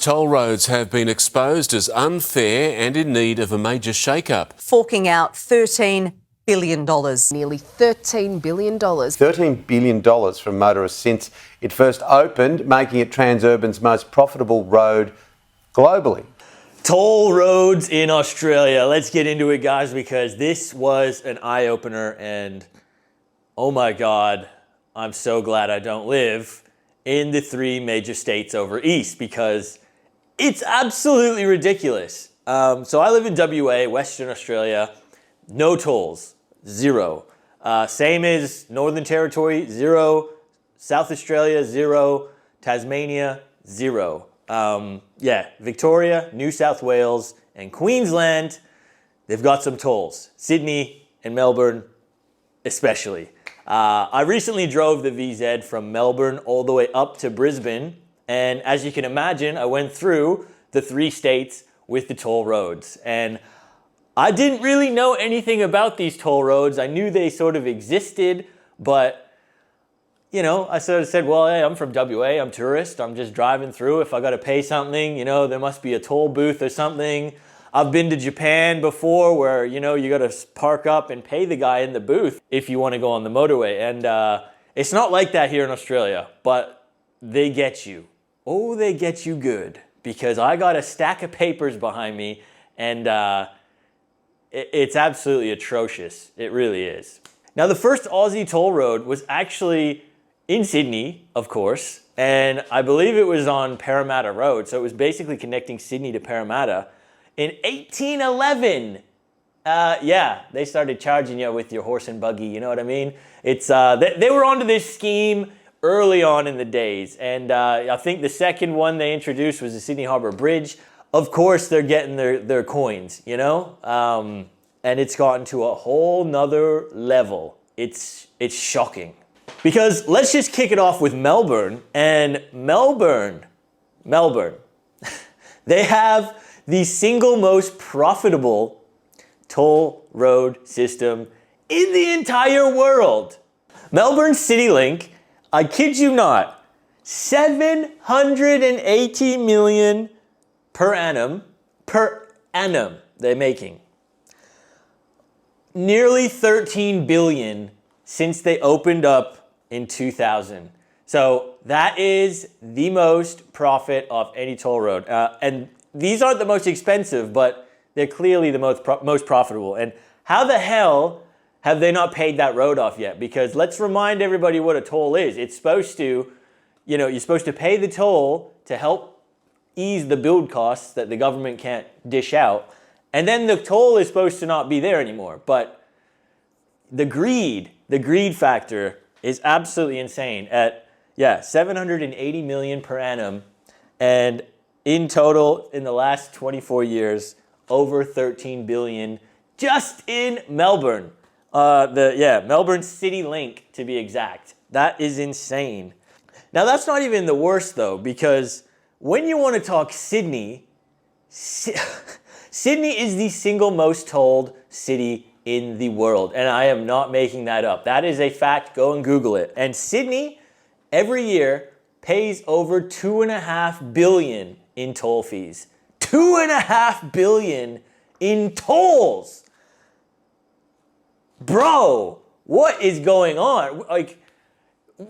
Toll roads have been exposed as unfair and in need of a major shake-up. Forking out $13 billion. Nearly $13 billion. $13 billion from motorists since it first opened, making it Transurban's most profitable road globally. Toll roads in Australia. Let's get into it, guys, because this was an eye-opener and oh my God, I'm so glad I don't live in the three major states over east because it's absolutely ridiculous. So I live in WA, Western Australia, no tolls, zero. Same as Northern Territory, zero. South Australia, zero. Tasmania, zero. Victoria, New South Wales, and Queensland, they've got some tolls. Sydney and Melbourne, especially. I recently drove the VZ from Melbourne all the way up to Brisbane, and as you can imagine, I went through the three states with the toll roads. And I didn't really know anything about these toll roads. I knew they sort of existed, but you know, I sort of said, well, hey, I'm from WA, I'm tourist, I'm just driving through. If I got to pay something, you know, there must be a toll booth or something. I've been to Japan before where, you know, you got to park up and pay the guy in the booth if you want to go on the motorway. And it's not like that here in Australia, but they get you. Oh, they get you good, because I got a stack of papers behind me and it's absolutely atrocious. It really is. Now, the first Aussie toll road was actually in Sydney, of course, and I believe it was on Parramatta Road. So it was basically connecting Sydney to Parramatta. In 1811, they started charging you with your horse and buggy, you know what I mean? It's they were onto this scheme early on in the days, and I think the second one they introduced was the Sydney Harbour Bridge. Of course, they're getting their coins, you know? And it's gotten to a whole nother level. It's shocking. Because let's just kick it off with Melbourne, and Melbourne, they have the single most profitable toll road system in the entire world. Melbourne CityLink, I kid you not, 780 million per annum they're making. Nearly 13 billion since they opened up in 2000. So that is the most profit of any toll road. And these aren't the most expensive, but they're clearly the most profitable. And how the hell have they not paid that road off yet? Because let's remind everybody what a toll is. It's supposed to, you know, you're supposed to pay the toll to help ease the build costs that the government can't dish out. And then the toll is supposed to not be there anymore. But the greed factor is absolutely insane at, 780 million per annum. And in total, in the last 24 years, over 13 billion just in Melbourne. Melbourne CityLink to be exact. That is insane. Now that's not even the worst though, because when you want to talk Sydney, Sydney is the single most tolled city in the world. And I am not making that up. That is a fact. Go and Google it. And Sydney, every year, pays over $2.5 billion in toll fees. $2.5 billion in tolls. Bro, what is going on? Like,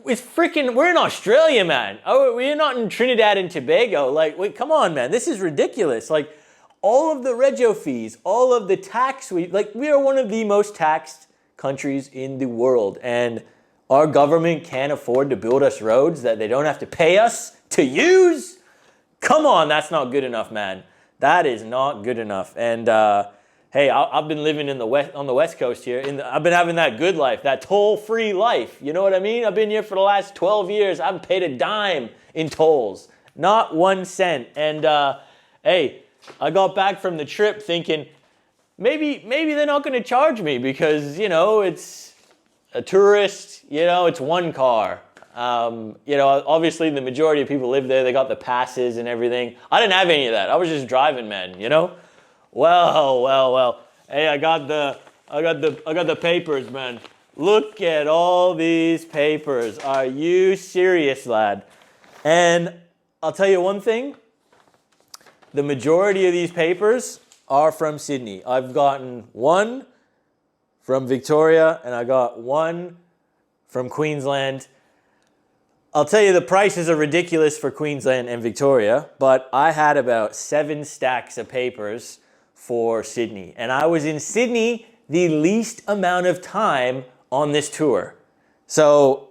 it's freaking, we're in Australia, man. Oh, we're not in Trinidad and Tobago. Like, wait, come on, man. This is ridiculous. Like, all of the rego fees, all of the tax, we are one of the most taxed countries in the world. And our government can't afford to build us roads that they don't have to pay us to use? Come on, that's not good enough, man. That is not good enough. And hey, I've been living on the West Coast here. I've been having that good life, that toll-free life. You know what I mean? I've been here for the last 12 years. I haven't paid a dime in tolls. Not 1 cent. And hey, I got back from the trip thinking, maybe they're not going to charge me because, you know, it's a tourist, you know, it's one car. You know, obviously the majority of people live there. They got the passes and everything. I didn't have any of that. I was just driving, man, you know? Well. Hey, I got the papers, man. Look at all these papers. Are you serious, lad? And I'll tell you one thing. the majority of these papers are from Sydney. I've gotten one from Victoria and I got one from Queensland. I'll tell you, the prices are ridiculous for Queensland and Victoria, but I had about 7 stacks of papers for Sydney. And I was in Sydney the least amount of time on this tour. So,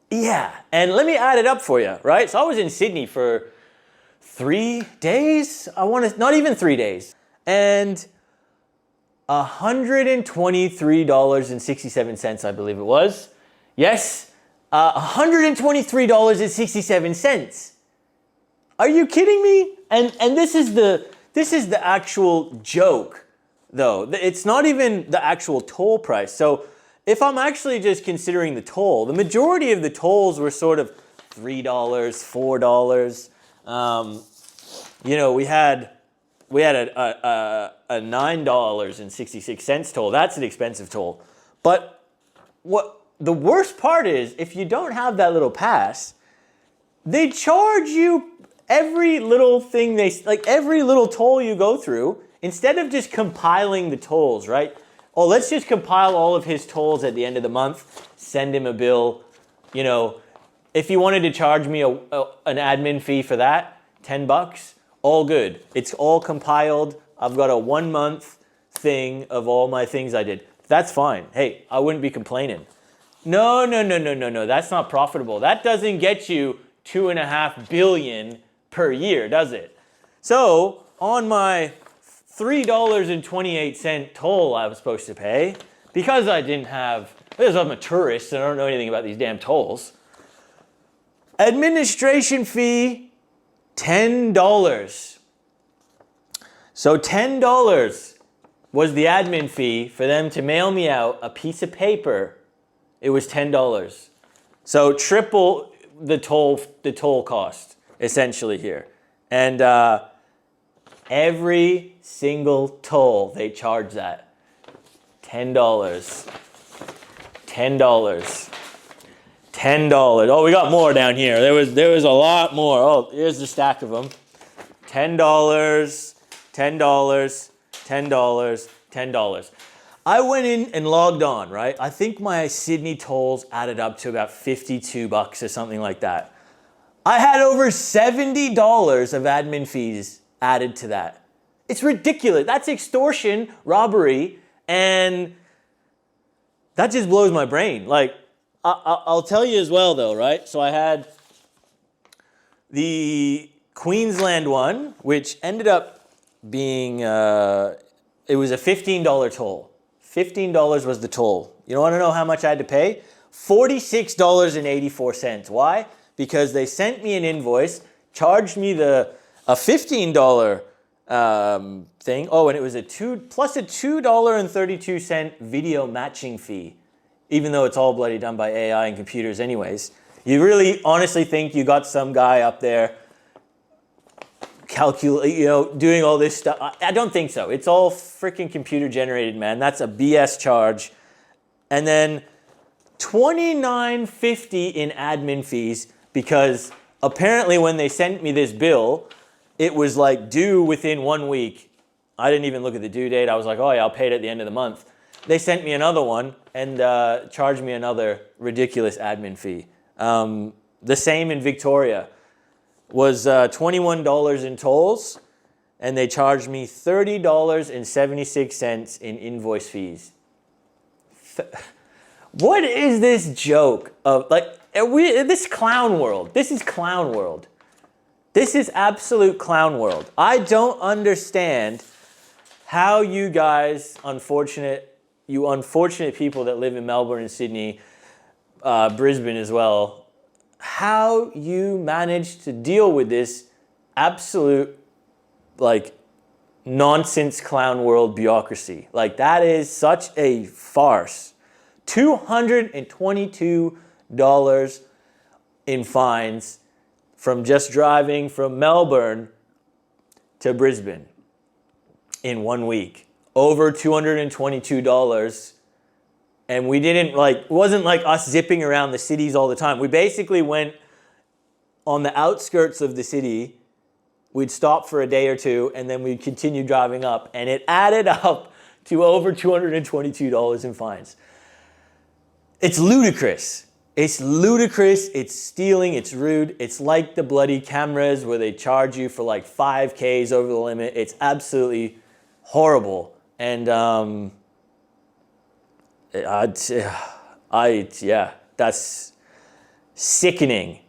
yeah. And let me add it up for you, right? So I was in Sydney for 3 days. Not even 3 days. And $123.67, I believe it was. Yes, $123.67. Are you kidding me? And this is the actual joke, though. It's not even the actual toll price. So if I'm actually just considering the toll, the majority of the tolls were sort of $3, $4. You know, we had a $9.66 toll. That's an expensive toll. But what the worst part is, if you don't have that little pass, they charge you every little thing every little toll you go through, instead of just compiling the tolls, right? Oh, let's just compile all of his tolls at the end of the month, send him a bill. You know, if you wanted to charge me an admin fee for that, $10, all good. It's all compiled. I've got a 1 month thing of all my things I did. That's fine. Hey, I wouldn't be complaining. No. That's not profitable. That doesn't get you $2.5 billion per year, does it? So on my $3.28 toll I was supposed to pay, because I'm a tourist and I don't know anything about these damn tolls, administration fee, $10. So $10 was the admin fee for them to mail me out a piece of paper. It was $10. So triple the toll cost, essentially, here. And every single toll, they charge that. $10. Oh, we got more down here. There was a lot more. Oh, here's the stack of them. $10, $10. I went in and logged on, right? I think my Sydney tolls added up to about $52 or something like that. I had over $70 of admin fees added to that. It's ridiculous. That's extortion, robbery, and that just blows my brain. Like, I'll tell you as well, though, right? So I had the Queensland one, which ended up being, it was a $15 toll. $15 was the toll. You want to know how much I had to pay? $46.84. Why? Because they sent me an invoice, charged me a $15 thing. Oh, and it was plus a $2.32 video matching fee, even though it's all bloody done by AI and computers anyways. You really honestly think you got some guy up there doing all this stuff? I don't think so. It's all freaking computer generated, man. That's a BS charge. And then $29.50 in admin fees, because apparently when they sent me this bill, it was like due within 1 week. I didn't even look at the due date. I was like, oh yeah, I'll pay it at the end of the month. They sent me another one and charged me another ridiculous admin fee. The same in Victoria. Was $21 in tolls, and they charged me $30.76 in invoice fees. What is this joke of, this clown world? This is clown world. This is absolute clown world. I don't understand how you guys, unfortunate people that live in Melbourne and Sydney, Brisbane as well, how you manage to deal with this absolute, nonsense clown world bureaucracy. That is such a farce. $222 in fines from just driving from Melbourne to Brisbane in 1 week. Over $222. And we didn't it wasn't like us zipping around the cities all the time. We basically went on the outskirts of the city we'd stop for a day or two, and then we'd continue driving up, and it added up to over $222 in fines. It's ludicrous. It's ludicrous, it's stealing, it's rude. It's like the bloody cameras where they charge you for like 5Ks over the limit. It's absolutely horrible. And yeah, that's sickening.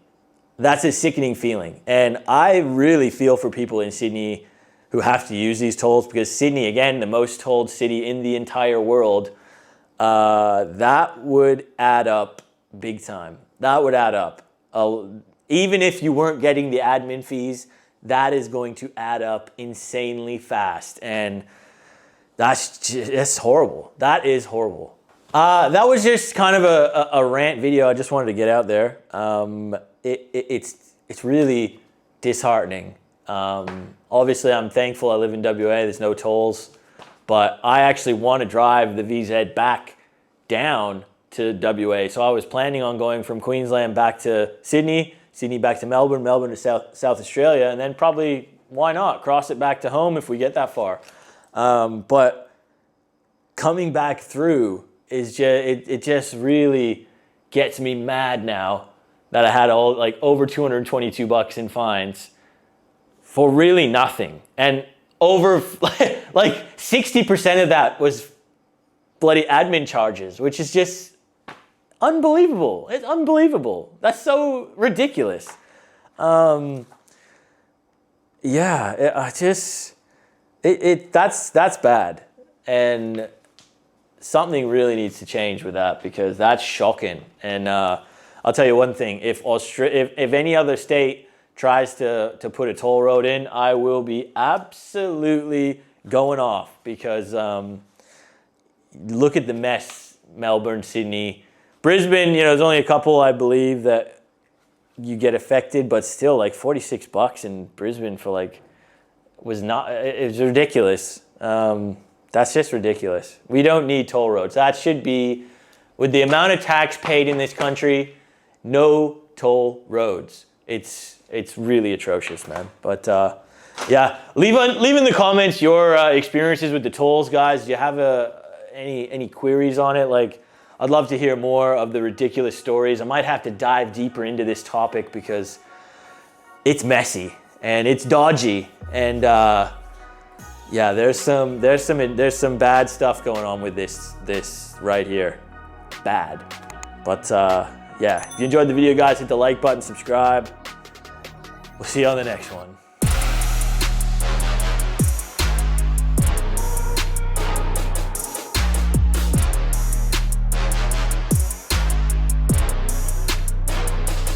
That's a sickening feeling. And I really feel for people in Sydney who have to use these tolls, because Sydney, again, the most tolled city in the entire world, that would add up big time. That would add up. Even if you weren't getting the admin fees, that is going to add up insanely fast. And that's horrible. That is horrible. That was just kind of a rant video I just wanted to get out there. It's really disheartening. Obviously, I'm thankful I live in WA. There's no tolls. But I actually want to drive the VZ back down to WA. So I was planning on going from Queensland back to Sydney, Sydney back to Melbourne, Melbourne to South Australia, and then probably, why not, cross it back to home if we get that far. But coming back through is just, it just really gets me mad now that I had over $222 in fines for really nothing. And over like 60% of that was bloody admin charges, which is just unbelievable. It's unbelievable. That's so ridiculous. Yeah, that's bad. And something really needs to change with that, because that's shocking. And I'll tell you one thing, if any other state tries to put a toll road in, I will be absolutely going off, because look at the mess, Melbourne, Sydney, Brisbane, there's only a couple, I believe, that you get affected, but still, like $46 in Brisbane for it was ridiculous. That's just ridiculous. We don't need toll roads. That should be, with the amount of tax paid in this country, no toll roads. It's really atrocious, man. But yeah, leave in the comments your experiences with the tolls, guys. Do you have any queries on it? I'd love to hear more of the ridiculous stories. I might have to dive deeper into this topic, because it's messy and it's dodgy, and yeah, there's some bad stuff going on with this right here. Bad. But yeah, if you enjoyed the video, guys, hit the like button, subscribe. We'll see you on the next one.